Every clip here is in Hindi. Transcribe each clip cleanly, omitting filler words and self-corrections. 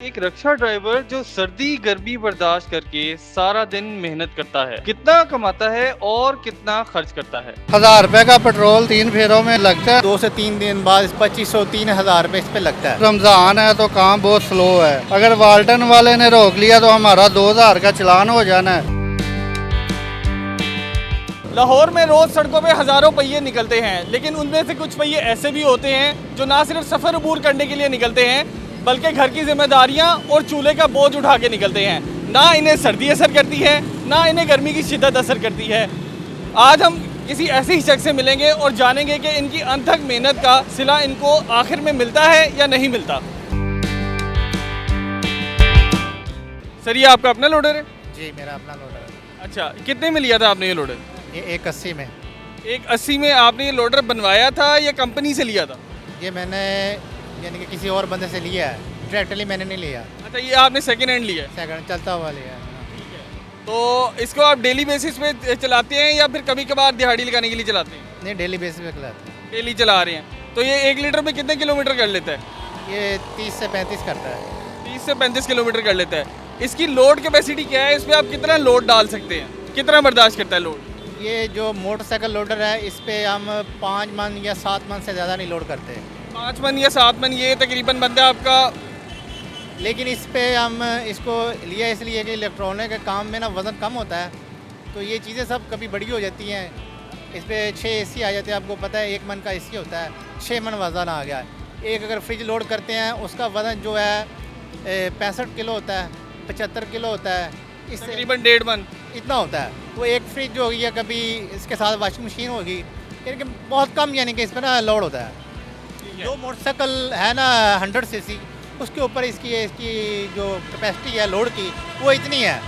एक रक्षा ड्राइवर जो सर्दी गर्मी बर्दाश्त करके सारा दिन मेहनत करता है, कितना कमाता है और कितना खर्च करता है? 1000 रुपए का पेट्रोल 3 फेरों में लगता है। 2 से 3 दिन बाद 2500-3000 रुपए इस पे लगता है। रमजान है तो काम बहुत स्लो है। अगर वाल्टन वाले ने रोक लिया तो हमारा 2000 का चलान हो जाना है। लाहौर में रोज़ सड़कों पे हज़ारों पहिए निकलते हैं, लेकिन उनमें से कुछ पहिए ऐसे भी होते हैं जो ना सिर्फ सफ़र अबूर करने के लिए निकलते हैं, बल्कि घर की जिम्मेदारियां और चूल्हे का बोझ उठा के निकलते हैं। ना इन्हें सर्दी असर करती है, ना इन्हें गर्मी की शिद्दत असर करती है। आज हम किसी ऐसे ही शख्स से मिलेंगे और जानेंगे कि इनकी अनथक मेहनत का सिला इनको आखिर में मिलता है या नहीं मिलता। सर, ये आपका अपना लोडर है? जी, मेरा अपना लोडर है। अच्छा, कितने में लिया था आपने ये लोडर? ये 180 में। 180 में आपने ये लोडर बनवाया था या कंपनी से लिया था? ये मैंने यानी कि किसी और बंदे से लिया है, डायरेक्टली मैंने नहीं लिया। अच्छा, ये आपने सेकेंड हैंड लिया है? सेकंड चलता हुआ लिया है। तो इसको आप डेली बेसिस पे चलाते हैं या फिर कभी कभार दिहाड़ी लगाने के लिए चलाते हैं? नहीं, डेली बेसिस पे चलाते हैं। डेली चला रहे हैं। तो ये 1 लीटर में कितने किलोमीटर कर लेता है? ये 30 से 35 करता है। 30 से 35 किलोमीटर कर लेता है। इसकी लोड कैपेसिटी क्या है? इस पर आप कितना लोड डाल सकते हैं? कितना बर्दाश्त करता है लोड? ये जो मोटरसाइकिल लोडर है इस पे हम 5 मन या 7 मन से ज़्यादा नहीं लोड करते। 5 मन या 7 मन ये तकरीबन बनता है आपका। लेकिन इस पे हम इसको लिया इसलिए कि इलेक्ट्रॉनिक के काम में ना वज़न कम होता है, तो ये चीज़ें सब कभी बड़ी हो जाती हैं। इस पे 6 एसी आ जाते हैं। आपको पता है 1 मन का एसी होता है, 6 मन वज़न आ गया। एक अगर फ्रिज लोड करते हैं उसका वज़न जो है 65 किलो होता है, 75 किलो होता है, इससे तकरीबन 1.5 मन इतना होता है। वो एक फ्रिज जो होगी या कभी इसके साथ वॉशिंग मशीन होगी, यानी कि बहुत कम यानी कि इस पर ना लोड होता है। जो मोटरसाइकिल है ना 100 सीसी, उसके ऊपर इसकी जो कैपेसिटी है लोड की वो इतनी है।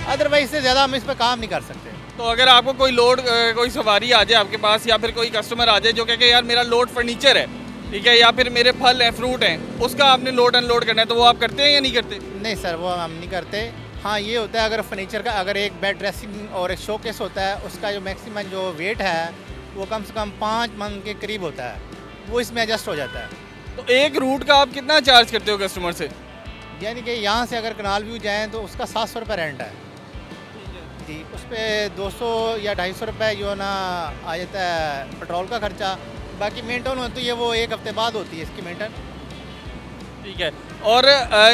अदरवाइज से ज़्यादा हम इस पर काम नहीं कर सकते। तो अगर आपको कोई लोड कोई सवारी आ जाए आपके पास या फिर कोई कस्टमर आ जाए जो कहे कि यार मेरा लोड फर्नीचर है, ठीक है, या फिर मेरे फल हैं, फ्रूट हैं, उसका आपने लोड अनलोड करना है, तो वो आप करते हैं या नहीं करते? नहीं सर, वो हम नहीं करते। हाँ, ये होता है अगर फर्नीचर का अगर एक बेड ड्रेसिंग और एक शोकेस होता है, उसका जो मैक्सिमम जो वेट है वो कम से कम 5 मन के करीब होता है, वो इसमें एडजस्ट हो जाता है। तो एक रूट का आप कितना चार्ज करते हो कस्टमर से? यानी कि यहाँ से अगर कनाल व्यू जाएँ तो उसका 700 रुपये रेंट है जी। उस पर 200 या 250 रुपये जो ना आ जाता है पेट्रोल का खर्चा। बाकी मेंटेन होती है वो 1 हफ्ते बाद होती है इसकी मेंटेन। ठीक है। और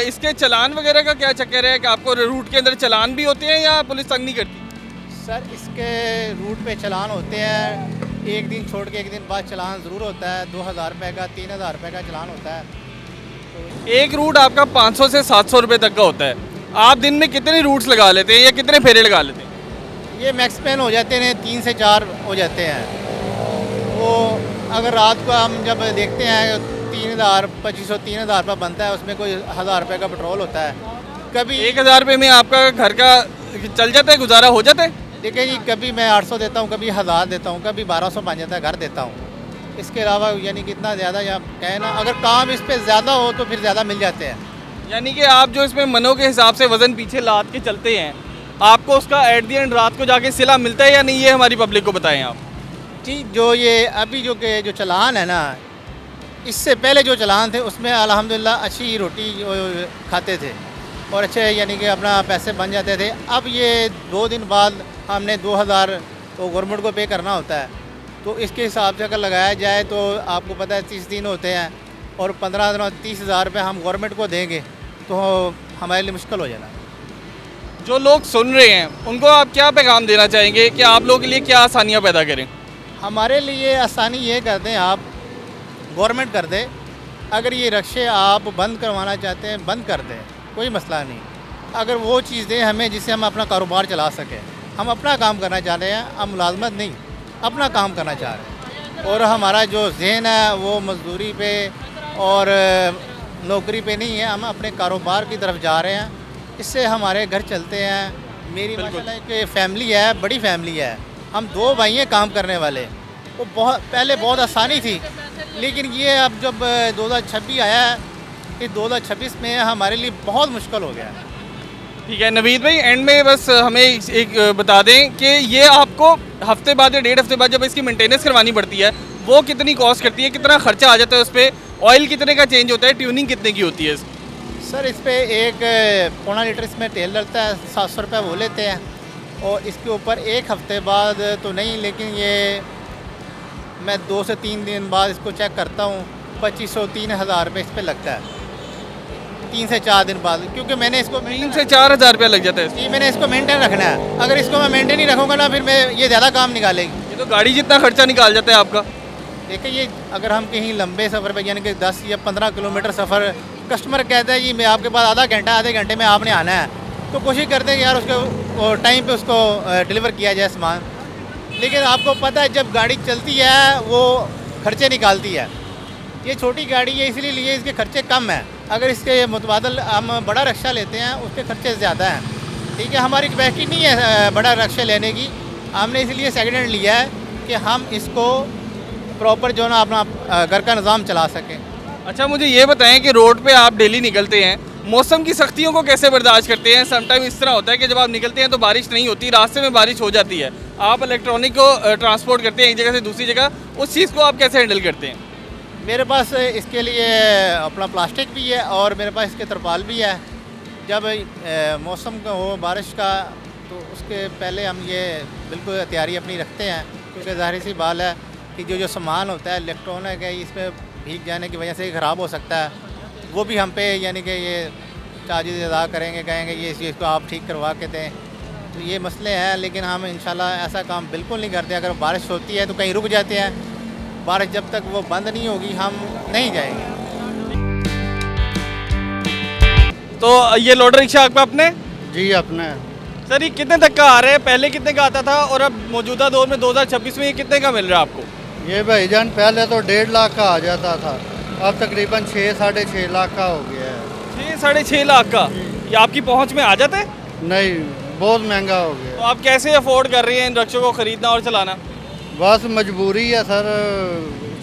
इसके चालान वगैरह का क्या चक्कर है कि आपको रूट के अंदर चालान भी होते हैं या पुलिस तंग नहीं करती? सर, इसके रूट पे चालान होते हैं, एक दिन छोड़ के एक दिन बाद चालान ज़रूर होता है। 2000 रुपये का 3000 रुपये का चालान होता है। एक रूट आपका 500 से 700 रुपये तक का होता है। आप दिन में कितने रूट्स लगा लेते हैं या कितने फेरे लगा लेते हैं? ये मैक्समैन हो जाते हैं 3 से 4 हो जाते हैं। वो अगर रात को हम जब देखते हैं 2500-3000 रुपये बनता है, उसमें कोई 1000 रुपये का पेट्रोल होता है। कभी 1000 रुपये में आपका घर का चल जाता है, गुजारा हो जाता है? देखिए जी, कभी मैं 800 देता हूँ, कभी 1000 देता हूँ, कभी 1200 बन जाता है, घर देता हूँ। इसके अलावा यानी कि इतना ज़्यादा या कहें ना, अगर काम इस पर ज़्यादा हो तो फिर ज़्यादा मिल जाते हैं। यानी कि आप जो इसमें मनों के हिसाब से वज़न पीछे लाद के चलते हैं, आपको उसका एट दी एंड रात को जाके सिला मिलता है या नहीं, ये हमारी पब्लिक को बताएं आप। जी, जो ये अभी जो चालान है ना, इससे पहले जो चालान थे उसमें अल्हम्दुलिल्लाह अच्छी रोटी खाते थे और अच्छे यानी कि अपना पैसे बन जाते थे। अब ये 2 दिन बाद हमने 2000 तो गवर्नमेंट को पे करना होता है, तो इसके हिसाब से अगर लगाया जाए तो आपको पता है 30 दिन होते हैं और 15 दिन 30,000 रुपये हम गवर्नमेंट को देंगे तो हमारे लिए मुश्किल हो जाना। जो लोग सुन रहे हैं उनको आप क्या पैगाम देना चाहेंगे कि आप लोगों के लिए क्या आसानियाँ पैदा करें? हमारे लिए आसानी ये कर दें, आप गवर्नमेंट कर दे। अगर ये रक्शे आप बंद करवाना चाहते हैं, बंद कर दें, कोई मसला नहीं। अगर वो चीज़ दें हमें जिससे हम अपना कारोबार चला सकें। हम अपना काम करना चाह रहे हैं, हम मुलाजमत नहीं, अपना काम करना चाह रहे हैं। और हमारा जो ज़हन है वो मजदूरी पे और नौकरी पे नहीं है, हम अपने कारोबार की तरफ जा रहे हैं। इससे हमारे घर चलते हैं। मेरी माशाल्लाह एक फैमिली है, बड़ी फैमिली है। हम 2 भाई हैं काम करने वाले। वो पहले बहुत आसानी थी, लेकिन ये अब जब 2026 आया है, इस 2026 में हमारे लिए बहुत मुश्किल हो गया है। ठीक है नवीद भाई, एंड में बस हमें एक बता दें कि ये आपको हफ्ते बाद या 1.5 हफ्ते बाद जब इसकी मेंटेनेंस करवानी पड़ती है, वो कितनी कॉस्ट करती है, कितना खर्चा आ जाता है उस पर, ऑयल कितने का चेंज होता है, ट्यूनिंग कितने की होती है इसकी? सर इस पे एक पौना लीटर इसमें तेल डलता है, 700 रुपये वो लेते हैं। और इसके ऊपर एक हफ्ते बाद तो नहीं, लेकिन ये मैं 2 से 3 दिन बाद इसको चेक करता हूँ, 2500-3000 रुपये इस पर लगता है 3 से 4 दिन बाद, क्योंकि मैंने इसको 3 से 4 हज़ार रुपया लग जाता है इसमें। जी मैंने इसको मेंटेन रखना है। अगर इसको मैं मेंटेन नहीं रखूँगा ना, फिर मैं ये ज़्यादा काम निकालेगी। ये तो गाड़ी जितना खर्चा निकाल जाता है आपका। देखिए ये अगर हम कहीं लंबे सफ़र पे यानी कि 10 या 15 किलोमीटर सफ़र, कस्टमर कहता है जी मैं आपके पास आधे घंटे में आपने आना है, तो कोशिश करते हैं कि यार उसको टाइम पे उसको डिलीवर किया जाए सामान। लेकिन आपको पता है जब गाड़ी चलती है वो खर्चे निकालती है। ये छोटी गाड़ी है इसलिए लिए इसके खर्चे कम हैं। अगर इसके मुतबादल हम बड़ा रक्षा लेते हैं उसके खर्चे ज़्यादा हैं। ठीक है, हमारी कैपेसिटी नहीं है बड़ा रक्षा लेने की, हमने इसलिए सेकेंड हैंड लिया है कि हम इसको प्रॉपर जो ना अपना घर का निज़ाम चला सकें। अच्छा मुझे ये बताएं कि रोड पे आप डेली निकलते हैं, मौसम की सख्तियों को कैसे बर्दाश्त करते हैं? समटाइम इस तरह होता है कि जब आप निकलते हैं तो बारिश नहीं होती, रास्ते में बारिश हो जाती है, आप इलेक्ट्रॉनिक को ट्रांसपोर्ट करते हैं एक जगह से दूसरी जगह, उस चीज़ को आप कैसे हैंडल करते हैं? मेरे पास इसके लिए अपना प्लास्टिक भी है और मेरे पास इसके तरपाल भी है। जब मौसम का हो बारिश का तो उसके पहले हम ये बिल्कुल तैयारी अपनी रखते हैं, क्योंकि ज़ाहिर सी बात है कि जो सामान होता है इलेक्ट्रॉनिक है, इसमें भीग जाने की वजह से ख़राब हो सकता है। वो भी हम पे यानी कि ये चार्जेस अदा करेंगे, कहेंगे ये इस चीज़ को आप ठीक करवा के दें। तो ये मसले हैं, लेकिन हम इंशाल्लाह ऐसा काम बिल्कुल नहीं करते। अगर बारिश होती है तो कहीं रुक जाते हैं, बारिश जब तक वो बंद नहीं होगी हम नहीं जाएंगे। तो ये लोडर रिक्शा आपका अपने? जी अपने। सर ये कितने तक का आ रहा है? पहले कितने का आता था और अब मौजूदा दौर में 2026 में ये कितने का मिल रहा है आपको? ये भाईजान पहले तो 1.5 लाख का आ जाता था, अब तकरीबन 6-6.5 लाख का हो गया है। 6-6.5 लाख का ये आपकी पहुंच में आ जाता है? नहीं, बहुत महंगा हो तो गया। आप कैसे अफोर्ड कर रही हैं इन रिक्शों को खरीदना और चलाना? बस मजबूरी है सर,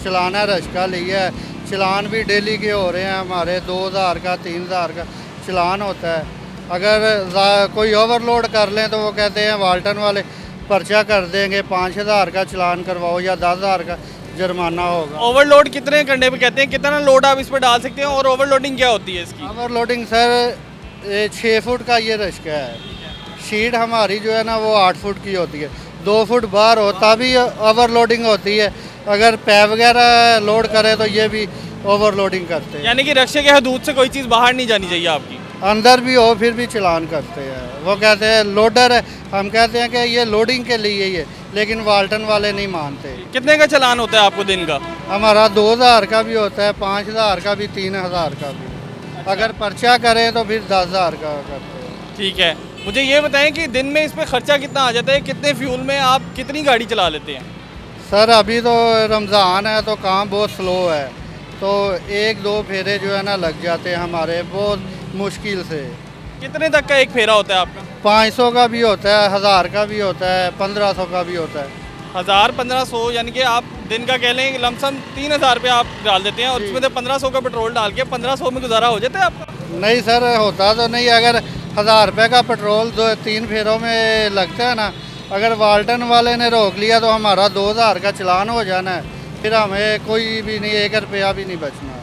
चलाना रिक्शा लिया है। चलान भी डेली के हो रहे हैं हमारे, 2000 का 3000 का चलान होता है। अगर कोई ओवरलोड कर लें तो वो कहते हैं वाल्टन वाले पर्चा कर देंगे, 5000 का चलान करवाओ या 10,000 का जुर्माना होगा। ओवरलोड कितने करने पे कहते हैं? कितना लोड आप इस पर डाल सकते हैं और ओवरलोडिंग क्या होती है इसकी? ओवरलोडिंग सर 6 फुट का ये रिक्शा है, शीट हमारी जो है ना वो 8 फुट की होती है, 2 फुट बाहर हो तभी ओवरलोडिंग होती है। अगर पैप वगैरह लोड करे तो ये भी ओवरलोडिंग करते हैं। यानी कि रिक्शे के हदूद से कोई चीज़ बाहर नहीं जानी चाहिए आपकी? अंदर भी हो फिर भी चलान करते हैं। वो कहते हैं लोडर है, हम कहते हैं कि ये लोडिंग के लिए ही है, लेकिन वाल्टन वाले नहीं मानते। कितने का चलान होता है आपको दिन का? हमारा 2000 का भी होता है, 5000 का भी, 3000 का भी। अगर पर्चा करें तो फिर 10,000 का करते हैं। ठीक है, मुझे ये बताएं कि दिन में इस पर खर्चा कितना आ जाता है? कितने फ्यूल में आप कितनी गाड़ी चला लेते हैं? सर अभी तो रमज़ान है तो काम बहुत स्लो है, तो 1-2 फेरे जो है ना लग जाते हैं हमारे, बहुत मुश्किल से। कितने तक का एक फेरा होता है आपका? 500 का भी होता है, 1000 का भी होता है, 1500 का भी होता है। 1000-1500 यानी कि आप दिन का कह लें लमसम 3000 रुपये आप डाल देते हैं और उसमें से 1500 का पेट्रोल डाल के 1500 में गुजारा हो जाता है आपका? नहीं सर, होता तो नहीं। अगर 1000 रुपये का पेट्रोल 2-3 फेरों में लगता है ना, अगर वाल्टन वाले ने रोक लिया तो हमारा 2000 का चलान हो जाना है, फिर हमें कोई भी नहीं, 1 रुपया भी नहीं बचना।